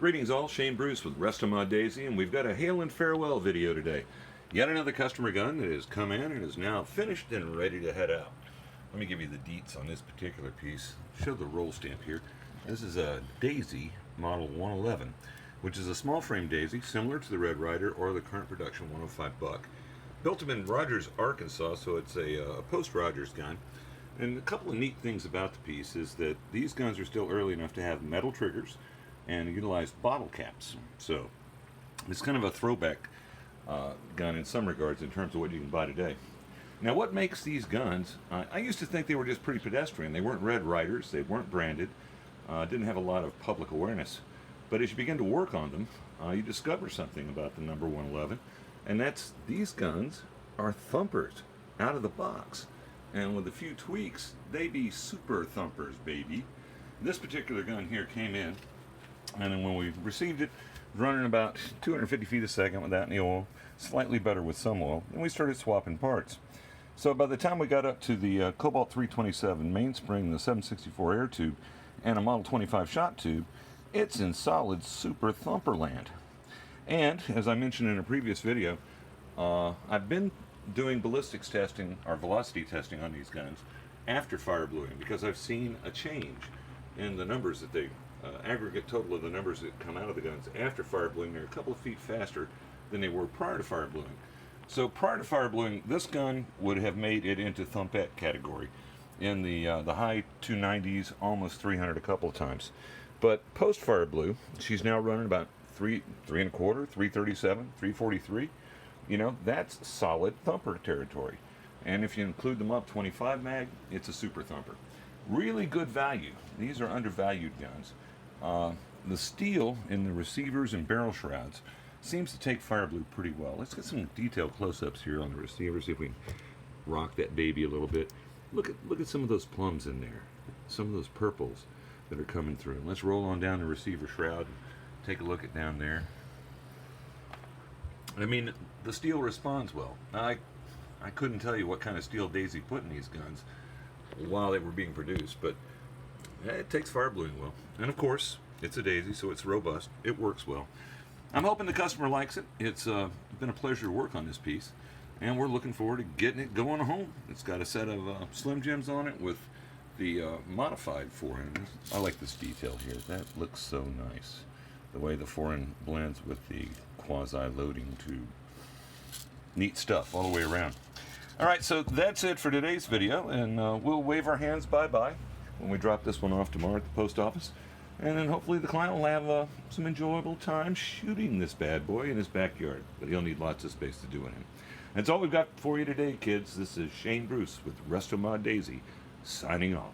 Greetings all, Shane Bruce with Restomod Daisy, and we've got a hail and farewell video today. Yet another customer gun that has come in and is now finished and ready to head out. Let me give you the deets on this particular piece. Show the roll stamp here. This is a Daisy Model 111, which is a small frame Daisy similar to the Red Ryder or the current production 105 buck. Built them in Rodgers, Arkansas, so it's a post-Rodgers gun. And a couple of neat things about the piece is that these guns are still early enough to have metal triggers and utilize bottle caps. So it's kind of a throwback gun in some regards in terms of what you can buy today. Now what makes these guns, I used to think they were just pretty pedestrian. They weren't Red Ryders, they weren't branded, didn't have a lot of public awareness. But as you begin to work on them, you discover something about the number 111, and that's these guns are thumpers out of the box. And with a few tweaks, they be super thumpers, baby. This particular gun here came in, and then when we received it, running about 250 feet a second without any oil, slightly better with some oil, and we started swapping parts. So by the time we got up to the Cobalt 327 mainspring, the 764 air tube, and a Model 25 shot tube, it's in solid super thumper land. And as I mentioned in a previous video, I've been doing ballistics testing or velocity testing on these guns after fire bluing because I've seen a change in the numbers that they aggregate total of the numbers that come out of the guns after fire bluing. They're a couple of feet faster than they were prior to fire bluing. So prior to fire bluing, this gun would have made it into thumpette category in the high 290s, almost 300 a couple of times. But post fire blue, she's now running about 3 1/4, 337, 343. You know, that's solid thumper territory. And if you include the MUP 25 mag, it's a super thumper. Really good value. These are undervalued guns. The steel in the receivers and barrel shrouds seems to take fire blue pretty well. Let's get some detailed close-ups here on the receiver, see if we can rock that baby a little bit. Look at some of those plums in there, some of those purples that are coming through. Let's roll on down the receiver shroud and take a look at down there. I mean, the steel responds well. Now, I couldn't tell you what kind of steel Daisy put in these guns while they were being produced, but it takes fire bluing well. And of course, it's a Daisy, so it's robust. It works well. I'm hoping the customer likes it. It's been a pleasure to work on this piece, and we're looking forward to getting it going home. It's got a set of Slim Jims on it with the modified forend. I like this detail here. That looks so nice. The way the forend blends with the quasi-loading tube. Neat stuff all the way around. Alright, so that's it for today's video, and we'll wave our hands bye-bye when we drop this one off tomorrow at the post office. And then hopefully the client will have some enjoyable time shooting this bad boy in his backyard. But he'll need lots of space to do it in. That's all we've got for you today, kids. This is Shane Bruce with Restomod Daisy, signing off.